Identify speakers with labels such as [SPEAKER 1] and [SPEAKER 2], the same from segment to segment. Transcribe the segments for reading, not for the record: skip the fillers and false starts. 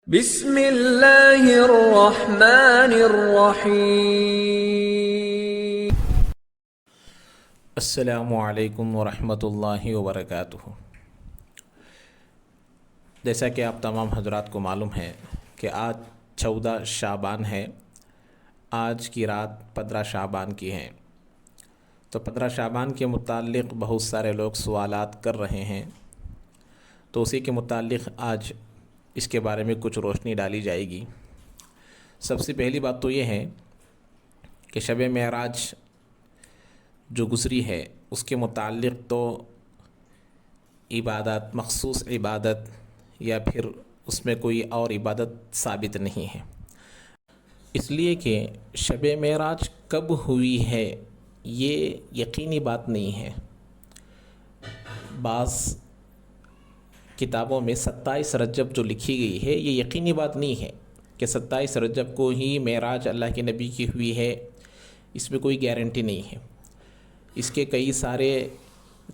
[SPEAKER 1] بسم اللہ الرحمن الرحیم۔
[SPEAKER 2] السلام علیکم ورحمۃ اللہ وبرکاتہ۔ جیسا کہ آپ تمام حضرات کو معلوم ہے کہ آج 14 شعبان ہے، آج کی رات 15 شعبان کی ہے، تو 15 شعبان کے متعلق بہت سارے لوگ سوالات کر رہے ہیں، تو اسی کے متعلق آج اس کے بارے میں کچھ روشنی ڈالی جائے گی۔ سب سے پہلی بات تو یہ ہے کہ شب معراج جو گزری ہے اس کے متعلق تو عبادت، مخصوص عبادت یا پھر اس میں کوئی اور عبادت ثابت نہیں ہے، اس لیے کہ شب معراج کب ہوئی ہے یہ یقینی بات نہیں ہے۔ بعض کتابوں میں 27 رجب جو لکھی گئی ہے یہ یقینی بات نہیں ہے کہ 27 رجب کو ہی معراج اللہ کے نبی کی ہوئی ہے، اس میں کوئی گارنٹی نہیں ہے۔ اس کے کئی سارے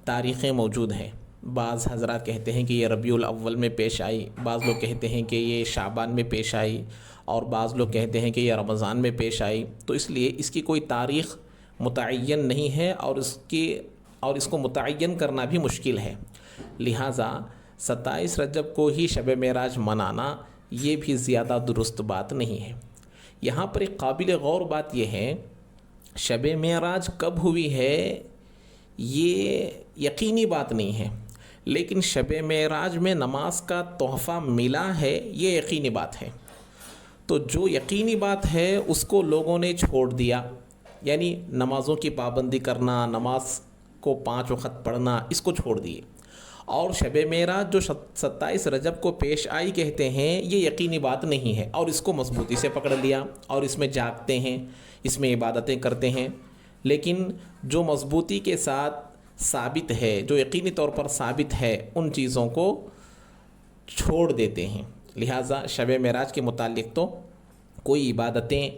[SPEAKER 2] تاریخیں موجود ہیں، بعض حضرات کہتے ہیں کہ یہ ربیع الاول میں پیش آئی، بعض لوگ کہتے ہیں کہ یہ شعبان میں پیش آئی، اور بعض لوگ کہتے ہیں کہ یہ رمضان میں پیش آئی، تو اس لیے اس کی کوئی تاریخ متعین نہیں ہے، اور اس کو متعین کرنا بھی مشکل ہے۔ لہٰذا 27 رجب کو ہی شب معراج منانا یہ بھی زیادہ درست بات نہیں ہے۔ یہاں پر ایک قابل غور بات یہ ہے، شب معراج کب ہوئی ہے یہ یقینی بات نہیں ہے، لیکن شب معراج میں نماز کا تحفہ ملا ہے یہ یقینی بات ہے۔ تو جو یقینی بات ہے اس کو لوگوں نے چھوڑ دیا، یعنی نمازوں کی پابندی کرنا، نماز کو 5 وقت پڑھنا، اس کو چھوڑ دیے، اور شب معراج جو 27 رجب کو پیش آئی کہتے ہیں یہ یقینی بات نہیں ہے، اور اس کو مضبوطی سے پکڑ لیا اور اس میں جاگتے ہیں، اس میں عبادتیں کرتے ہیں۔ لیکن جو مضبوطی کے ساتھ ثابت ہے، جو یقینی طور پر ثابت ہے، ان چیزوں کو چھوڑ دیتے ہیں۔ لہٰذا شب معراج کے متعلق تو کوئی عبادتیں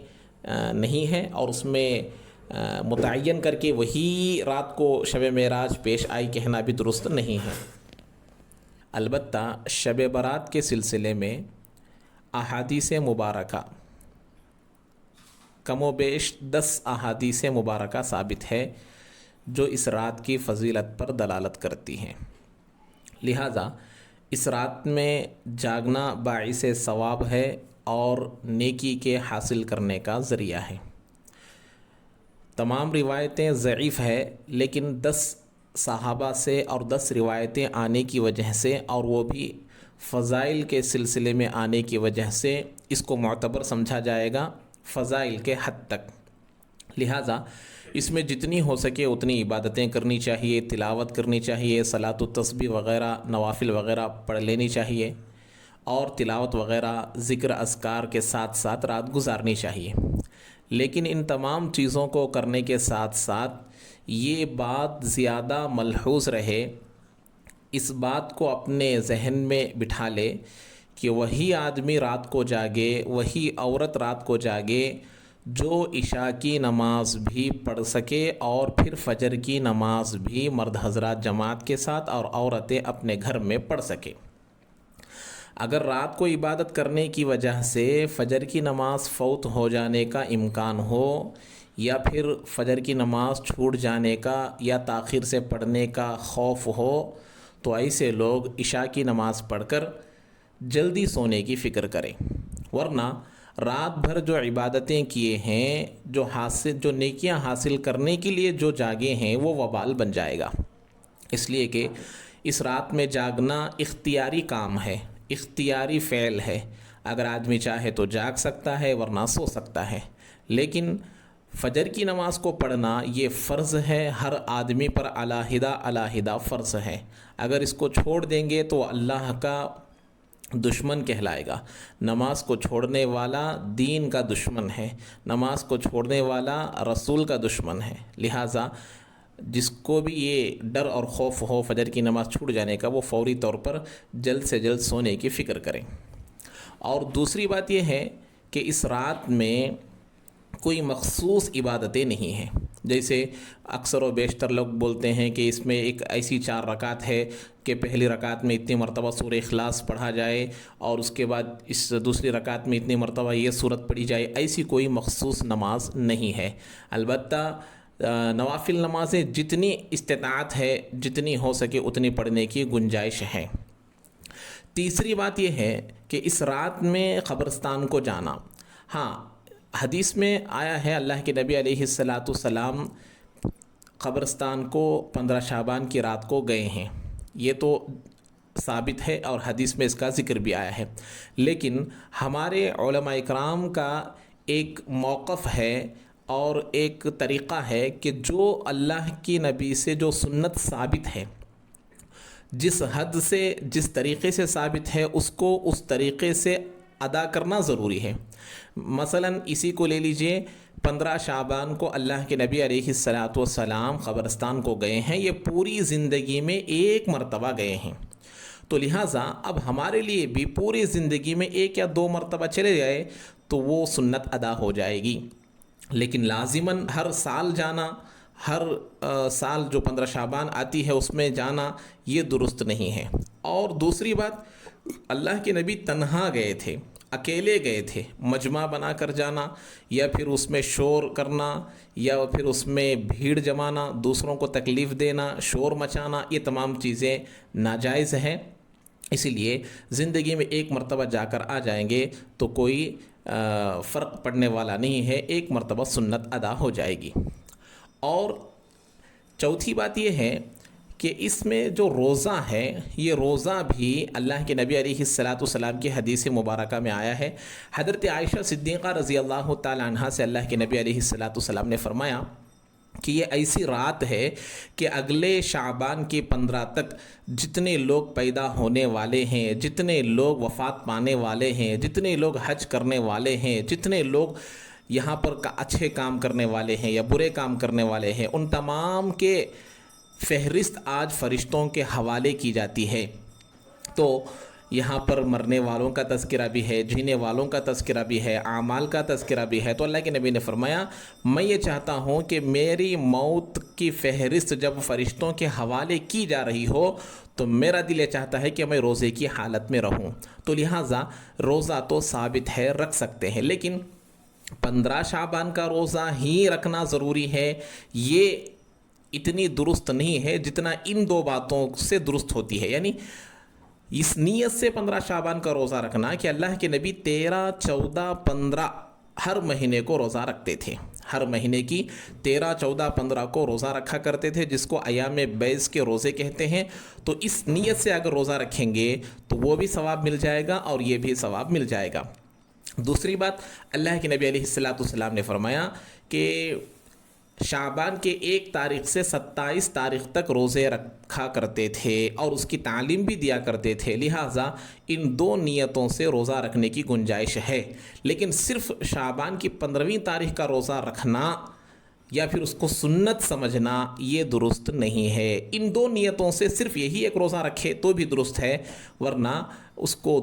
[SPEAKER 2] نہیں ہیں، اور اس میں متعین کر کے وہی رات کو شب معراج پیش آئی کہنا بھی درست نہیں ہے۔ البتہ شب برات کے سلسلے میں احادیث مبارکہ کم و بیش 10 احادیث مبارکہ ثابت ہے جو اس رات کی فضیلت پر دلالت کرتی ہیں۔ لہٰذا اس رات میں جاگنا باعث ثواب ہے اور نیکی کے حاصل کرنے کا ذریعہ ہے۔ تمام روایتیں ضعیف ہے، لیکن 10 صحابہ سے اور 10 روایتیں آنے کی وجہ سے، اور وہ بھی فضائل کے سلسلے میں آنے کی وجہ سے، اس کو معتبر سمجھا جائے گا فضائل کے حد تک۔ لہٰذا اس میں جتنی ہو سکے اتنی عبادتیں کرنی چاہیے، تلاوت کرنی چاہیے، صلاۃ التسبیح وغیرہ نوافل وغیرہ پڑھ لینی چاہیے، اور تلاوت وغیرہ ذکر اذکار کے ساتھ ساتھ رات گزارنی چاہیے۔ لیکن ان تمام چیزوں کو کرنے کے ساتھ ساتھ یہ بات زیادہ ملحوظ رہے، اس بات کو اپنے ذہن میں بٹھا لے کہ وہی آدمی رات کو جاگے، وہی عورت رات کو جاگے جو عشاء کی نماز بھی پڑھ سکے، اور پھر فجر کی نماز بھی مرد حضرات جماعت کے ساتھ اور عورتیں اپنے گھر میں پڑھ سکے۔ اگر رات کو عبادت کرنے کی وجہ سے فجر کی نماز فوت ہو جانے کا امکان ہو، یا پھر فجر کی نماز چھوٹ جانے کا یا تاخیر سے پڑھنے کا خوف ہو، تو ایسے لوگ عشاء کی نماز پڑھ کر جلدی سونے کی فکر کریں، ورنہ رات بھر جو عبادتیں کیے ہیں، جو نیکیاں حاصل کرنے کے لیے جو جاگے ہیں، وہ وبال بن جائے گا۔ اس لیے کہ اس رات میں جاگنا اختیاری کام ہے، اختیاری فعل ہے۔ اگر آدمی چاہے تو جاگ سکتا ہے، ورنہ سو سکتا ہے، لیکن فجر کی نماز کو پڑھنا یہ فرض ہے، ہر آدمی پر علیحدہ علیحدہ فرض ہے۔ اگر اس کو چھوڑ دیں گے تو اللہ کا دشمن کہلائے گا۔ نماز کو چھوڑنے والا دین کا دشمن ہے، نماز کو چھوڑنے والا رسول کا دشمن ہے۔ لہٰذا جس کو بھی یہ ڈر اور خوف ہو فجر کی نماز چھوٹ جانے کا، وہ فوری طور پر جلد سے جلد سونے کی فکر کریں۔ اور دوسری بات یہ ہے کہ اس رات میں کوئی مخصوص عبادتیں نہیں ہیں، جیسے اکثر و بیشتر لوگ بولتے ہیں کہ اس میں ایک ایسی 4 رکعت ہے کہ پہلی رکعت میں اتنی مرتبہ سورہ اخلاص پڑھا جائے اور اس کے بعد اس دوسری رکعت میں اتنی مرتبہ یہ صورت پڑھی جائے، ایسی کوئی مخصوص نماز نہیں ہے۔ البتہ نوافل نمازیں جتنی استطاعت ہے، جتنی ہو سکے اتنی پڑھنے کی گنجائش ہے۔ تیسری بات یہ ہے کہ اس رات میں قبرستان کو جانا، ہاں حدیث میں آیا ہے اللہ کے نبی علیہ السلام قبرستان کو 15 شعبان کی رات کو گئے ہیں، یہ تو ثابت ہے اور حدیث میں اس کا ذکر بھی آیا ہے، لیکن ہمارے علماء اکرام کا ایک موقف ہے اور ایک طریقہ ہے کہ جو اللہ کی نبی سے جو سنت ثابت ہے، جس حد سے جس طریقے سے ثابت ہے اس کو اس طریقے سے ادا کرنا ضروری ہے۔ مثلا اسی کو لے لیجئے، 15 شعبان کو اللہ کے نبی علیہ السلام قبرستان کو گئے ہیں، یہ پوری زندگی میں ایک مرتبہ گئے ہیں، تو لہٰذا اب ہمارے لیے بھی پوری زندگی میں 1 یا 2 مرتبہ چلے جائے تو وہ سنت ادا ہو جائے گی، لیکن لازماً ہر سال جانا، ہر سال جو 15 شعبان آتی ہے اس میں جانا، یہ درست نہیں ہے۔ اور دوسری بات، اللہ کے نبی تنہا گئے تھے، اکیلے گئے تھے، مجمع بنا کر جانا یا پھر اس میں شور کرنا یا پھر اس میں بھیڑ جمانا، دوسروں کو تکلیف دینا، شور مچانا، یہ تمام چیزیں ناجائز ہیں۔ اسی لیے زندگی میں 1 مرتبہ جا کر آ جائیں گے تو کوئی فرق پڑنے والا نہیں ہے، 1 مرتبہ سنت ادا ہو جائے گی۔ اور چوتھی بات یہ ہے کہ اس میں جو روزہ ہے، یہ روزہ بھی اللہ کے نبی علیہ السلام کی حدیث مبارکہ میں آیا ہے۔ حضرت عائشہ صدیقہ رضی اللہ تعالی عنہا سے اللہ کے نبی علیہ السلام نے فرمایا کہ یہ ایسی رات ہے کہ اگلے شعبان کی 15 تک جتنے لوگ پیدا ہونے والے ہیں، جتنے لوگ وفات پانے والے ہیں، جتنے لوگ حج کرنے والے ہیں، جتنے لوگ یہاں پر اچھے کام کرنے والے ہیں یا برے کام کرنے والے ہیں، ان تمام کے فہرست آج فرشتوں کے حوالے کی جاتی ہے۔ تو یہاں پر مرنے والوں کا تذکرہ بھی ہے، جینے والوں کا تذکرہ بھی ہے، اعمال کا تذکرہ بھی ہے۔ تو اللہ کے نبی نے فرمایا میں یہ چاہتا ہوں کہ میری موت کی فہرست جب فرشتوں کے حوالے کی جا رہی ہو تو میرا دل یہ چاہتا ہے کہ میں روزے کی حالت میں رہوں۔ تو لہٰذا روزہ تو ثابت ہے، رکھ سکتے ہیں، لیکن 15 شعبان کا روزہ ہی رکھنا ضروری ہے، یہ اتنی درست نہیں ہے جتنا ان 2 باتوں سے درست ہوتی ہے۔ یعنی اس نیت سے 15 شعبان کا روزہ رکھنا کہ اللہ کے نبی 13، 14، 15 ہر مہینے کو روزہ رکھتے تھے، ہر مہینے کی 13، 14، 15 کو روزہ رکھا کرتے تھے، جس کو ایام بیض کے روزے کہتے ہیں۔ تو اس نیت سے اگر روزہ رکھیں گے تو وہ بھی ثواب مل جائے گا اور یہ بھی ثواب مل جائے گا۔ دوسری بات، اللہ کے نبی علیہ السلام نے فرمایا کہ شعبان کے 1 تاریخ سے 27 تاریخ تک روزے رکھا کرتے تھے اور اس کی تعلیم بھی دیا کرتے تھے، لہٰذا ان 2 نیتوں سے روزہ رکھنے کی گنجائش ہے۔ لیکن صرف شعبان کی 15ویں تاریخ کا روزہ رکھنا یا پھر اس کو سنت سمجھنا یہ درست نہیں ہے۔ ان 2 نیتوں سے صرف یہی ایک روزہ رکھے تو بھی درست ہے، ورنہ اس کو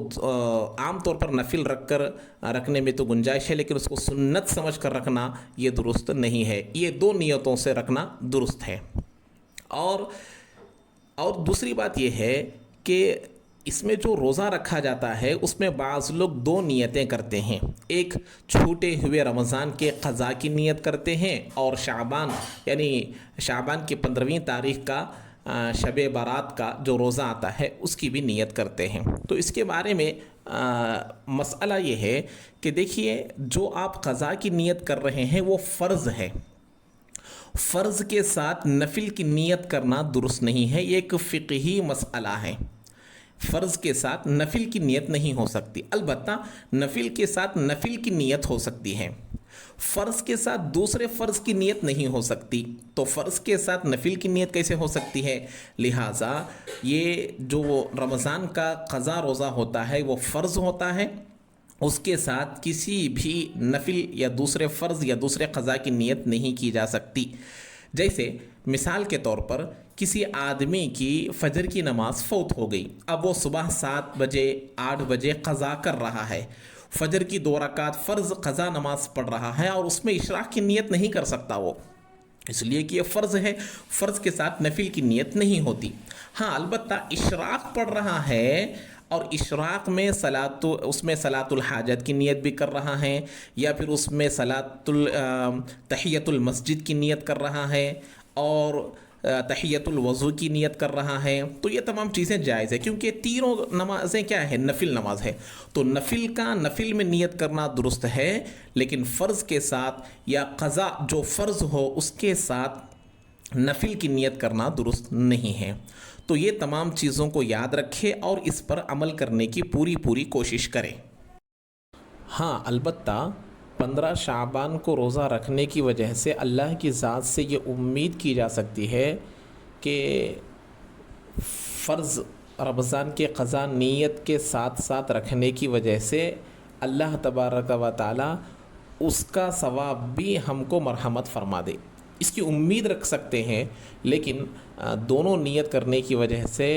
[SPEAKER 2] عام طور پر نفل رکھنے میں تو گنجائش ہے، لیکن اس کو سنت سمجھ کر رکھنا یہ درست نہیں ہے۔ یہ 2 نیتوں سے رکھنا درست ہے۔ اور دوسری بات یہ ہے کہ اس میں جو روزہ رکھا جاتا ہے اس میں بعض لوگ 2 نیتیں کرتے ہیں، ایک چھوٹے ہوئے رمضان کے قضا کی نیت کرتے ہیں اور شعبان یعنی شعبان کی 15ویں تاریخ کا شب برات کا جو روزہ آتا ہے اس کی بھی نیت کرتے ہیں۔ تو اس کے بارے میں مسئلہ یہ ہے کہ دیکھیے، جو آپ قضا کی نیت کر رہے ہیں وہ فرض ہے، فرض کے ساتھ نفل کی نیت کرنا درست نہیں ہے، یہ ایک فقہی مسئلہ ہے۔ فرض کے ساتھ نفل کی نیت نہیں ہو سکتی، البتہ نفل کے ساتھ نفل کی نیت ہو سکتی ہے، فرض کے ساتھ دوسرے فرض کی نیت نہیں ہو سکتی۔ تو فرض کے ساتھ نفل کی نیت کیسے ہو سکتی ہے؟ لہٰذا یہ جو رمضان کا قضا روزہ ہوتا ہے وہ فرض ہوتا ہے، اس کے ساتھ کسی بھی نفل یا دوسرے فرض یا دوسرے قضا کی نیت نہیں کی جا سکتی۔ جیسے مثال کے طور پر کسی آدمی کی فجر کی نماز فوت ہو گئی، اب وہ صبح 7 بجے 8 بجے قضا کر رہا ہے، فجر کی 2 رکعت فرض قضا نماز پڑھ رہا ہے اور اس میں اشراق کی نیت نہیں کر سکتا وہ، اس لیے کہ یہ فرض ہے، فرض کے ساتھ نفل کی نیت نہیں ہوتی۔ ہاں البتہ اشراق پڑھ رہا ہے اور اشراق میں اس میں صلاۃ الحاجت کی نیت بھی کر رہا ہے، یا پھر اس میں تحیۃ المسجد کی نیت کر رہا ہے اور تحیۃ الوضو کی نیت کر رہا ہے، تو یہ تمام چیزیں جائز ہے، کیونکہ تینوں نمازیں کیا ہے؟ نفل نماز ہے۔ تو نفل میں نیت کرنا درست ہے، لیکن فرض کے ساتھ یا قضا جو فرض ہو اس کے ساتھ نفل کی نیت کرنا درست نہیں ہے۔ تو یہ تمام چیزوں کو یاد رکھے اور اس پر عمل کرنے کی پوری کوشش کرے۔ ہاں البتہ 15 شعبان کو روزہ رکھنے کی وجہ سے اللہ کی ذات سے یہ امید کی جا سکتی ہے کہ فرض رمضان کے قضا نیت کے ساتھ ساتھ رکھنے کی وجہ سے اللہ تبارک و تعالی اس کا ثواب بھی ہم کو مرحمت فرما دے، اس کی امید رکھ سکتے ہیں۔ لیکن دونوں نیت کرنے کی وجہ سے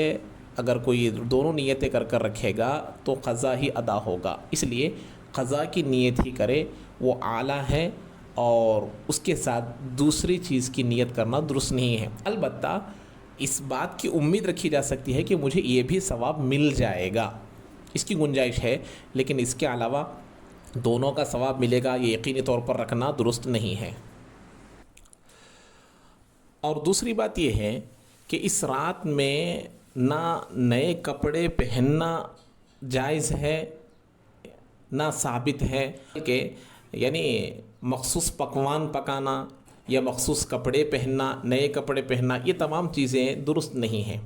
[SPEAKER 2] اگر کوئی دونوں نیتیں کر رکھے گا تو قضا ہی ادا ہوگا، اس لیے قضا کی نیت ہی کرے، وہ اعلیٰ ہے، اور اس کے ساتھ دوسری چیز کی نیت کرنا درست نہیں ہے۔ البتہ اس بات کی امید رکھی جا سکتی ہے کہ مجھے یہ بھی ثواب مل جائے گا، اس کی گنجائش ہے، لیکن اس کے علاوہ دونوں کا ثواب ملے گا یہ یقینی طور پر رکھنا درست نہیں ہے۔ اور دوسری بات یہ ہے کہ اس رات میں نہ نئے کپڑے پہننا جائز ہے نہ ثابت ہے، کہ یعنی مخصوص پکوان پکانا یا مخصوص کپڑے پہننا، نئے کپڑے پہننا، یہ تمام چیزیں درست نہیں ہیں۔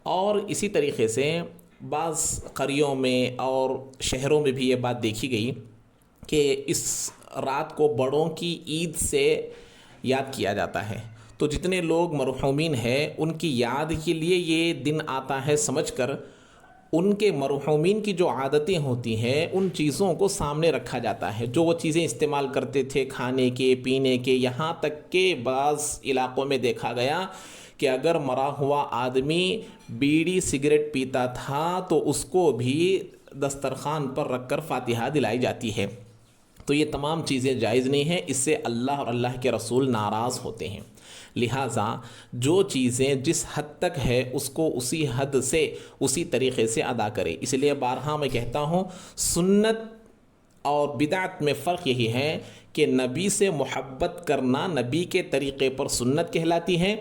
[SPEAKER 2] اور اسی طریقے سے بعض قریوں میں اور شہروں میں بھی یہ بات دیکھی گئی کہ اس رات کو بڑوں کی عید سے یاد کیا جاتا ہے، تو جتنے لوگ مرحومین ہیں ان کی یاد کے لیے یہ دن آتا ہے سمجھ کر ان کے مرحومین کی جو عادتیں ہوتی ہیں ان چیزوں کو سامنے رکھا جاتا ہے، جو وہ چیزیں استعمال کرتے تھے کھانے کے پینے کے، یہاں تک کہ بعض علاقوں میں دیکھا گیا کہ اگر مرا ہوا آدمی بیڑی سگریٹ پیتا تھا تو اس کو بھی دسترخوان پر رکھ کر فاتحہ دلائی جاتی ہے۔ تو یہ تمام چیزیں جائز نہیں ہیں، اس سے اللہ اور اللہ کے رسول ناراض ہوتے ہیں۔ لہٰذا جو چیزیں جس حد تک ہے اس کو اسی حد سے اسی طریقے سے ادا کرے۔ اس لیے بارہا میں کہتا ہوں سنت اور بدعت میں فرق یہی ہے کہ نبی سے محبت کرنا نبی کے طریقے پر سنت کہلاتی ہے،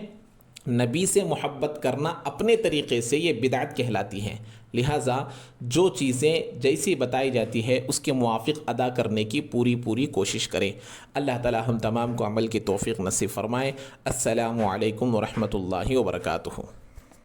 [SPEAKER 2] نبی سے محبت کرنا اپنے طریقے سے یہ بدعت کہلاتی ہیں۔ لہٰذا جو چیزیں جیسی بتائی جاتی ہے اس کے موافق ادا کرنے کی پوری کوشش کریں۔ اللہ تعالی ہم تمام کو عمل کی توفیق نصیب فرمائے۔ السلام علیکم ورحمۃ اللہ وبرکاتہ۔